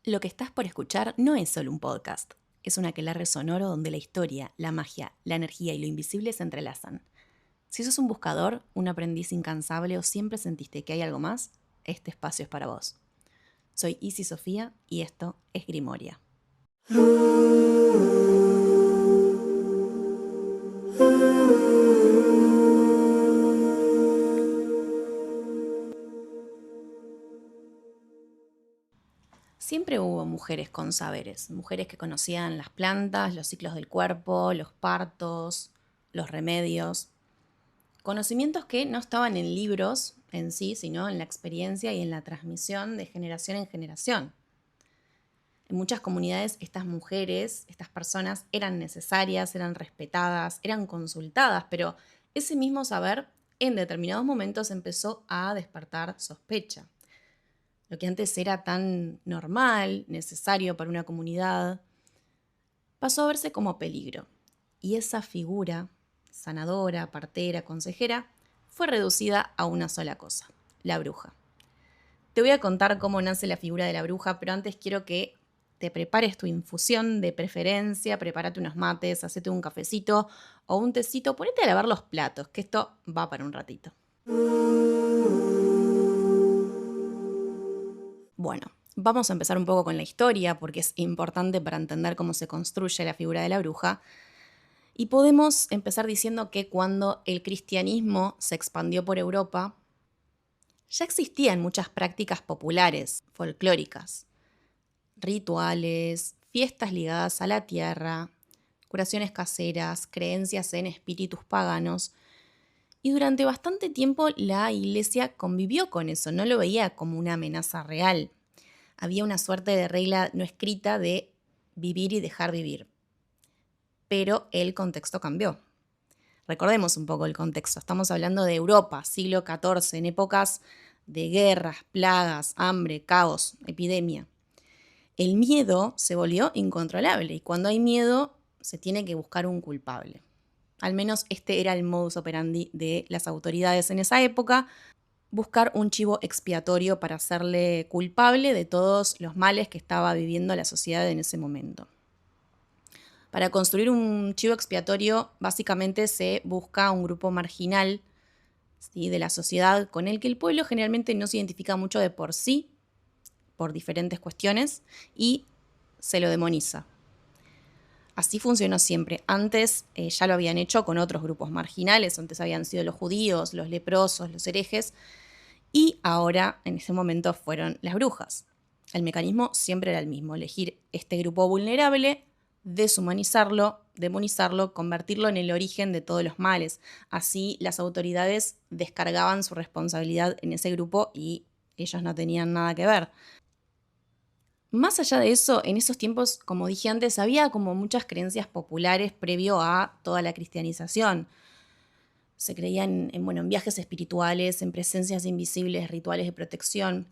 Lo que estás por escuchar no es solo un podcast, es un aquelarre sonoro donde la historia, la magia, la energía y lo invisible se entrelazan. Si sos un buscador, un aprendiz incansable o siempre sentiste que hay algo más, este espacio es para vos. Soy Isi Sofía y esto es Grimoria. Siempre hubo mujeres con saberes, mujeres que conocían las plantas, los ciclos del cuerpo, los partos, los remedios. Conocimientos que no estaban en libros en sí, sino en la experiencia y en la transmisión de generación en generación. En muchas comunidades estas mujeres, estas personas eran necesarias, eran respetadas, eran consultadas, pero ese mismo saber en determinados momentos empezó a despertar sospecha. Lo que antes era tan normal, necesario para una comunidad, pasó a verse como peligro. Y esa figura, sanadora, partera, consejera, fue reducida a una sola cosa, la bruja. Te voy a contar cómo nace la figura de la bruja, pero antes quiero que te prepares tu infusión de preferencia, prepárate unos mates, hacete un cafecito o un tecito, ponete a lavar los platos, que esto va para un ratito. Bueno, vamos a empezar un poco con la historia porque es importante para entender cómo se construye la figura de la bruja. Y podemos empezar diciendo que cuando el cristianismo se expandió por Europa, ya existían muchas prácticas populares, folclóricas, rituales, fiestas ligadas a la tierra, curaciones caseras, creencias en espíritus paganos. Y durante bastante tiempo la iglesia convivió con eso, no lo veía como una amenaza real. Había una suerte de regla no escrita de vivir y dejar vivir. Pero el contexto cambió. Recordemos un poco el contexto. Estamos hablando de Europa, siglo XIV, en épocas de guerras, plagas, hambre, caos, epidemia. El miedo se volvió incontrolable y cuando hay miedo se tiene que buscar un culpable. Al menos este era el modus operandi de las autoridades en esa época, buscar un chivo expiatorio para hacerle culpable de todos los males que estaba viviendo la sociedad en ese momento. Para construir un chivo expiatorio, básicamente se busca un grupo marginal, ¿sí?, de la sociedad con el que el pueblo generalmente no se identifica mucho de por sí, por diferentes cuestiones, y se lo demoniza. Así funcionó siempre. Antes ya lo habían hecho con otros grupos marginales, antes habían sido los judíos, los leprosos, los herejes, y ahora, en ese momento, fueron las brujas. El mecanismo siempre era el mismo, elegir este grupo vulnerable, deshumanizarlo, demonizarlo, convertirlo en el origen de todos los males. Así las autoridades descargaban su responsabilidad en ese grupo y ellos no tenían nada que ver. Más allá de eso, en esos tiempos, como dije antes, había como muchas creencias populares previo a toda la cristianización. Se creía en viajes espirituales, en presencias invisibles, rituales de protección.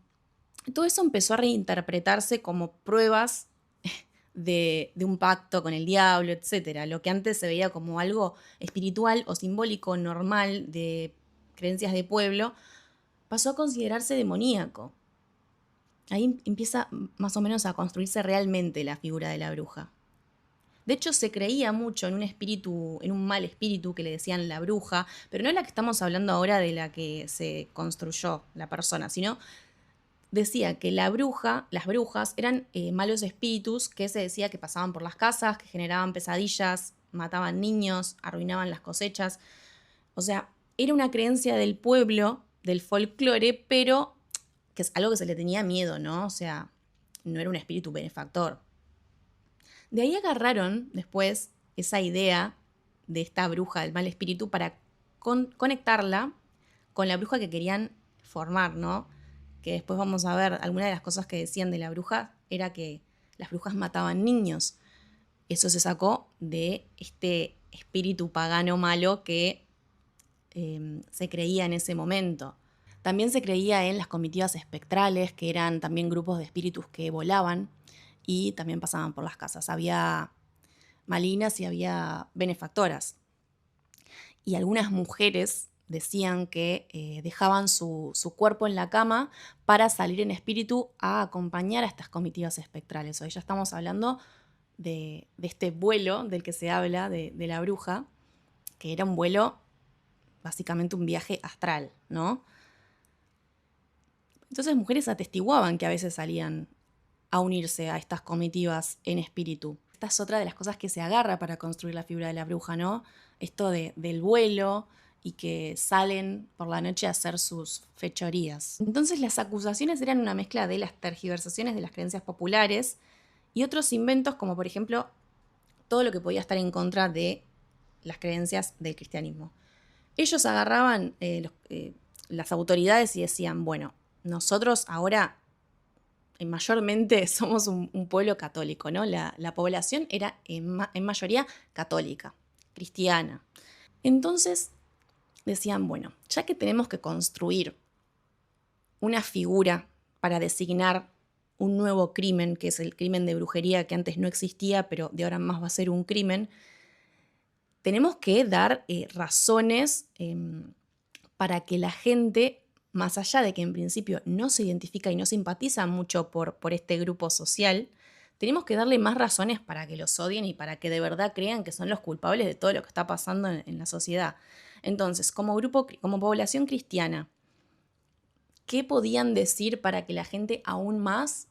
Todo eso empezó a reinterpretarse como pruebas de un pacto con el diablo, etc. Lo que antes se veía como algo espiritual o simbólico normal de creencias de pueblo, pasó a considerarse demoníaco. Ahí empieza más o menos a construirse realmente la figura de la bruja. De hecho, se creía mucho en un espíritu, en un mal espíritu que le decían la bruja, pero no es la que estamos hablando ahora de la que se construyó la persona, sino decía que la bruja, las brujas eran malos espíritus que se decía que pasaban por las casas, que generaban pesadillas, mataban niños, arruinaban las cosechas. O sea, era una creencia del pueblo, del folclore, pero que es algo que se le tenía miedo, ¿no? O sea, no era un espíritu benefactor. De ahí agarraron después esa idea de esta bruja del mal espíritu para conectarla con la bruja que querían formar, ¿no? Que después vamos a ver, alguna de las cosas que decían de la bruja era que las brujas mataban niños. Eso se sacó de este espíritu pagano malo que se creía en ese momento. También se creía en las comitivas espectrales, que eran también grupos de espíritus que volaban y también pasaban por las casas. Había malignas y había benefactoras. Y algunas mujeres decían que dejaban su cuerpo en la cama para salir en espíritu a acompañar a estas comitivas espectrales. Hoy ya estamos hablando de este vuelo del que se habla, de la bruja, que era un vuelo, básicamente un viaje astral, ¿no? Entonces mujeres atestiguaban que a veces salían a unirse a estas comitivas en espíritu. Esta es otra de las cosas que se agarra para construir la figura de la bruja, ¿no? Esto del vuelo y que salen por la noche a hacer sus fechorías. Entonces las acusaciones eran una mezcla de las tergiversaciones de las creencias populares y otros inventos como por ejemplo todo lo que podía estar en contra de las creencias del cristianismo. Ellos agarraban las autoridades y decían, bueno, nosotros ahora mayormente somos un pueblo católico, ¿no? La población era en mayoría católica, cristiana. Entonces decían, bueno, ya que tenemos que construir una figura para designar un nuevo crimen, que es el crimen de brujería que antes no existía, pero de ahora en más va a ser un crimen, tenemos que dar razones para que la gente, más allá de que en principio no se identifica y no simpatiza mucho por este grupo social, tenemos que darle más razones para que los odien y para que de verdad crean que son los culpables de todo lo que está pasando en la sociedad. Entonces, como grupo, como población cristiana, ¿qué podían decir para que la gente aún más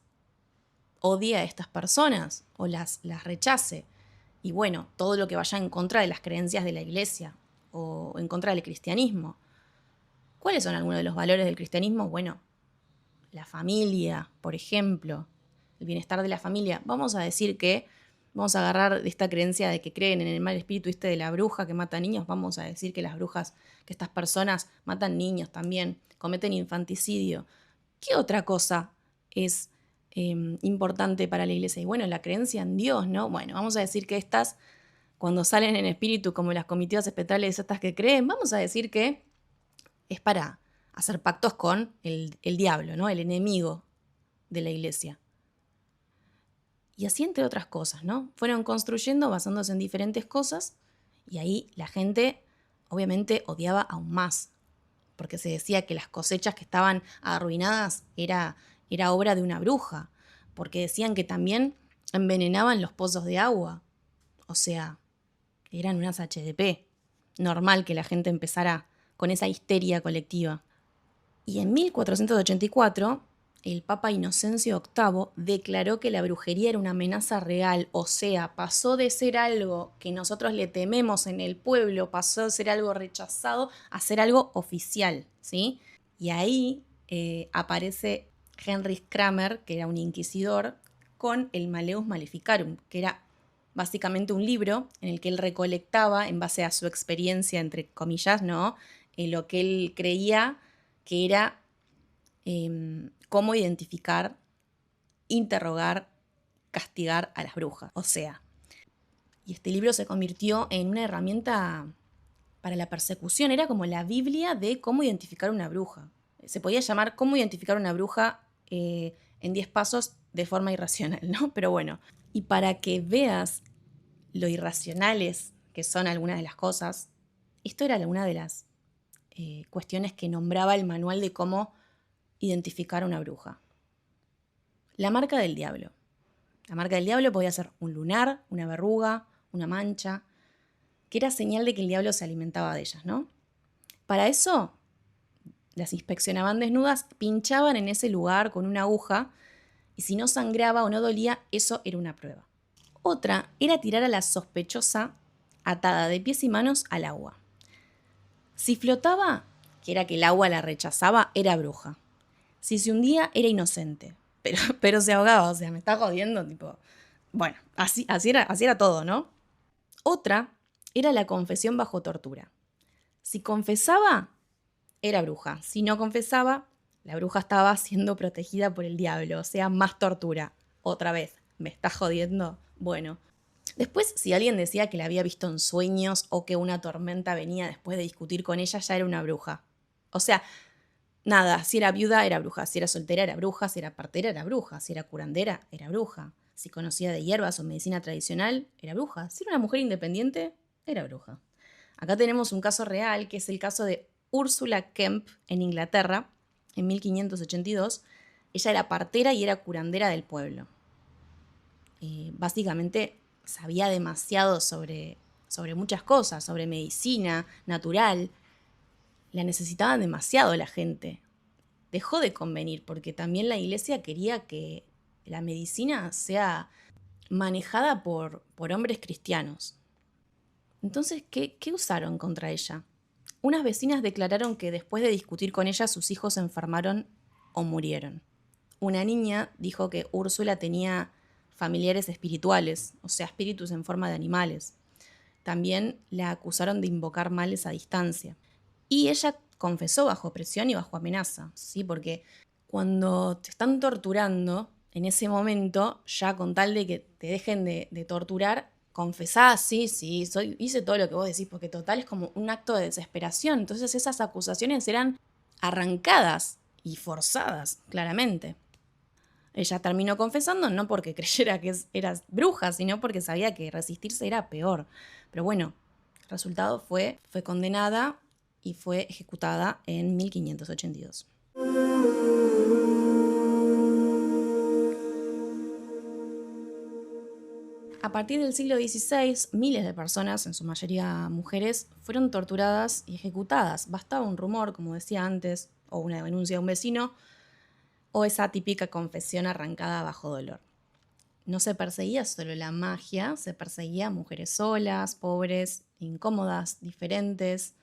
odie a estas personas o las rechace? Y bueno, todo lo que vaya en contra de las creencias de la iglesia o en contra del cristianismo. ¿Cuáles son algunos de los valores del cristianismo? Bueno, la familia, por ejemplo, el bienestar de la familia. Vamos a agarrar de esta creencia de que creen en el mal espíritu de la bruja que mata niños, vamos a decir que las brujas, que estas personas matan niños también, cometen infanticidio. ¿Qué otra cosa es importante para la iglesia? Y bueno, la creencia en Dios, ¿no? Bueno, vamos a decir que estas, cuando salen en espíritu, como las comitivas espectrales estas que creen, vamos a decir que es para hacer pactos con el diablo, ¿no? El enemigo de la iglesia. Y así entre otras cosas, ¿no? Fueron construyendo basándose en diferentes cosas y ahí la gente obviamente odiaba aún más, porque se decía que las cosechas que estaban arruinadas era obra de una bruja, porque decían que también envenenaban los pozos de agua, o sea, eran unas HDP. Normal que la gente empezara con esa histeria colectiva. Y en 1484, el Papa Inocencio VIII declaró que la brujería era una amenaza real, o sea, pasó de ser algo que nosotros le tememos en el pueblo, pasó de ser algo rechazado a ser algo oficial, ¿sí? Y ahí aparece Heinrich Kramer, que era un inquisidor, con el Maleus Maleficarum, que era básicamente un libro en el que él recolectaba, en base a su experiencia, entre comillas, ¿no? Lo que él creía que era cómo identificar, interrogar, castigar a las brujas. O sea, y este libro se convirtió en una herramienta para la persecución, era como la Biblia de cómo identificar una bruja. Se podía llamar cómo identificar una bruja en 10 pasos de forma irracional, ¿no? Pero bueno, y para que veas lo irracionales que son algunas de las cosas, esto era una de las cuestiones que nombraba el manual de cómo identificar a una bruja. La marca del diablo. La marca del diablo podía ser un lunar, una verruga, una mancha, que era señal de que el diablo se alimentaba de ellas, ¿no? Para eso, las inspeccionaban desnudas, pinchaban en ese lugar con una aguja y si no sangraba o no dolía, eso era una prueba. Otra era tirar a la sospechosa atada de pies y manos al agua. Si flotaba, que era que el agua la rechazaba, era bruja. Si se hundía, era inocente. Pero se ahogaba, o sea, me está jodiendo, tipo... Bueno, así era todo, ¿no? Otra era la confesión bajo tortura. Si confesaba, era bruja. Si no confesaba, la bruja estaba siendo protegida por el diablo, o sea, más tortura. Otra vez, ¿me está jodiendo? Bueno. Después, si alguien decía que la había visto en sueños o que una tormenta venía después de discutir con ella, ya era una bruja. O sea, nada, si era viuda, era bruja. Si era soltera, era bruja. Si era partera, era bruja. Si era curandera, era bruja. Si conocía de hierbas o medicina tradicional, era bruja. Si era una mujer independiente, era bruja. Acá tenemos un caso real, que es el caso de Úrsula Kemp en Inglaterra en 1582. Ella era partera y era curandera del pueblo. Básicamente sabía demasiado sobre muchas cosas, sobre medicina natural. La necesitaba demasiado la gente. Dejó de convenir porque también la iglesia quería que la medicina sea manejada por hombres cristianos. Entonces, ¿qué usaron contra ella? Unas vecinas declararon que después de discutir con ella sus hijos se enfermaron o murieron. Una niña dijo que Úrsula tenía familiares espirituales, o sea, espíritus en forma de animales. También la acusaron de invocar males a distancia. Y ella confesó bajo presión y bajo amenaza, ¿sí? Porque cuando te están torturando, en ese momento, ya con tal de que te dejen de torturar, confesás, sí, hice todo lo que vos decís, porque total es como un acto de desesperación. Entonces esas acusaciones eran arrancadas y forzadas, claramente. Ella terminó confesando no porque creyera que era bruja, sino porque sabía que resistirse era peor. Pero bueno, el resultado fue condenada y fue ejecutada en 1582. A partir del siglo XVI, miles de personas, en su mayoría mujeres, fueron torturadas y ejecutadas. Bastaba un rumor, como decía antes, o una denuncia de un vecino, o esa típica confesión arrancada bajo dolor. No se perseguía solo la magia, se perseguía a mujeres solas, pobres, incómodas, diferentes,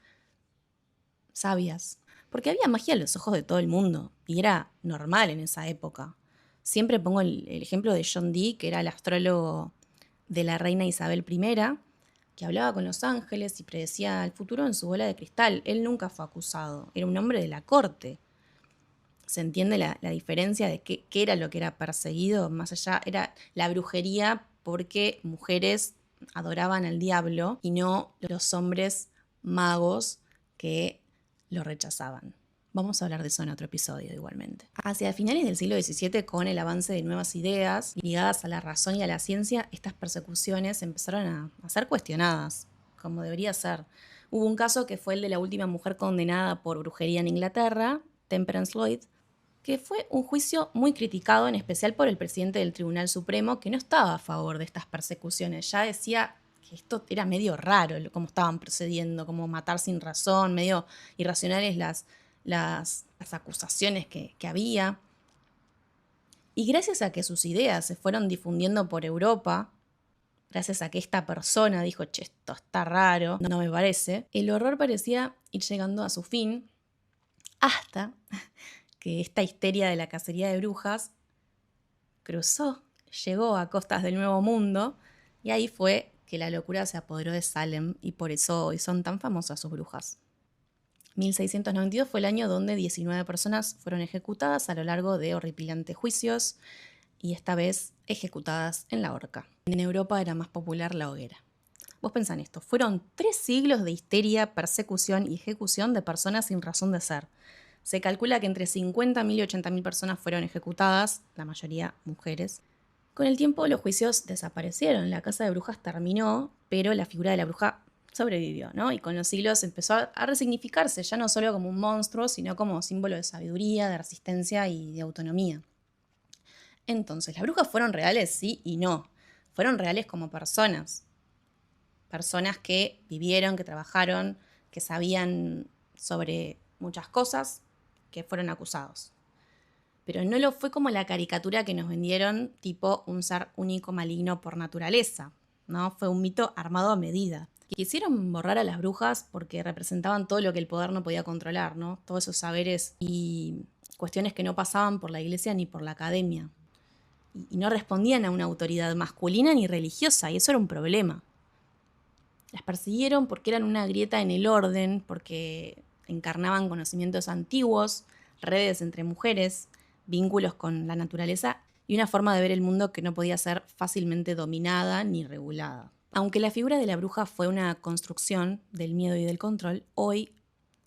sabias. Porque había magia a los ojos de todo el mundo y era normal en esa época. Siempre pongo el ejemplo de John Dee, que era el astrólogo de la reina Isabel I, que hablaba con los ángeles y predecía el futuro en su bola de cristal. Él nunca fue acusado, era un hombre de la corte. ¿Se entiende la diferencia de qué era lo que era perseguido? Más allá era la brujería porque mujeres adoraban al diablo y no los hombres magos que lo rechazaban. Vamos a hablar de eso en otro episodio igualmente. Hacia finales del siglo XVII, con el avance de nuevas ideas ligadas a la razón y a la ciencia, estas persecuciones empezaron a ser cuestionadas, como debería ser. Hubo un caso que fue el de la última mujer condenada por brujería en Inglaterra, Temperance Lloyd, que fue un juicio muy criticado, en especial por el presidente del Tribunal Supremo, que no estaba a favor de estas persecuciones. Ya decía que esto era medio raro, cómo estaban procediendo, como matar sin razón, medio irracionales las acusaciones que había. Y gracias a que sus ideas se fueron difundiendo por Europa, gracias a que esta persona dijo, che, esto está raro, no me parece, el horror parecía ir llegando a su fin, hasta que esta histeria de la cacería de brujas llegó a costas del Nuevo Mundo, y ahí fue que la locura se apoderó de Salem, y por eso hoy son tan famosas sus brujas. 1692 fue el año donde 19 personas fueron ejecutadas a lo largo de horripilantes juicios, y esta vez ejecutadas en la horca. En Europa era más popular la hoguera. Vos pensá en esto, fueron 3 siglos de histeria, persecución y ejecución de personas sin razón de ser. Se calcula que entre 50.000 y 80.000 personas fueron ejecutadas, la mayoría mujeres. Con el tiempo los juicios desaparecieron, la casa de brujas terminó, pero la figura de la bruja sobrevivió, ¿no? Y con los siglos empezó a resignificarse, ya no solo como un monstruo, sino como símbolo de sabiduría, de resistencia y de autonomía. Entonces, ¿las brujas fueron reales? Sí y no. Fueron reales como personas. Personas que vivieron, que trabajaron, que sabían sobre muchas cosas, que fueron acusados. Pero no lo fue como la caricatura que nos vendieron, tipo un ser único maligno por naturaleza, ¿no? Fue un mito armado a medida. Quisieron borrar a las brujas porque representaban todo lo que el poder no podía controlar, ¿no? Todos esos saberes y cuestiones que no pasaban por la iglesia ni por la academia. Y no respondían a una autoridad masculina ni religiosa, y eso era un problema. Las persiguieron porque eran una grieta en el orden, porque encarnaban conocimientos antiguos, redes entre mujeres, vínculos con la naturaleza y una forma de ver el mundo que no podía ser fácilmente dominada ni regulada. Aunque la figura de la bruja fue una construcción del miedo y del control, hoy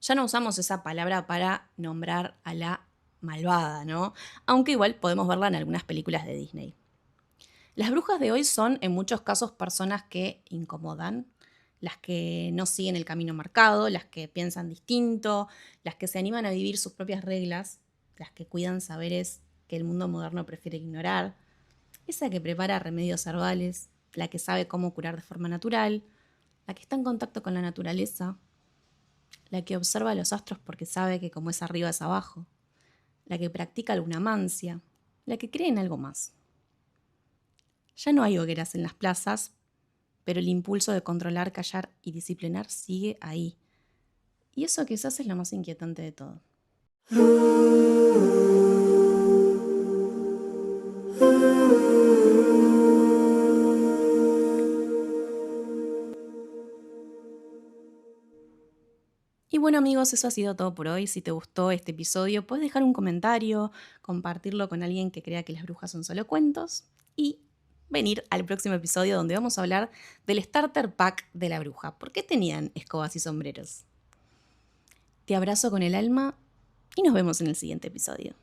ya no usamos esa palabra para nombrar a la malvada, ¿no? Aunque igual podemos verla en algunas películas de Disney. Las brujas de hoy son en muchos casos personas que incomodan, las que no siguen el camino marcado, las que piensan distinto, las que se animan a vivir sus propias reglas, las que cuidan saberes que el mundo moderno prefiere ignorar, esa que prepara remedios herbales, la que sabe cómo curar de forma natural, la que está en contacto con la naturaleza, la que observa los astros porque sabe que como es arriba es abajo, la que practica alguna mancia, la que cree en algo más. Ya no hay hogueras en las plazas, pero el impulso de controlar, callar y disciplinar sigue ahí. Y eso quizás es lo más inquietante de todo. Y bueno amigos, eso ha sido todo por hoy. Si te gustó este episodio, puedes dejar un comentario, compartirlo con alguien que crea que las brujas son solo cuentos y venir al próximo episodio donde vamos a hablar del starter pack de la bruja. ¿Por qué tenían escobas y sombreros? Te abrazo con el alma y nos vemos en el siguiente episodio.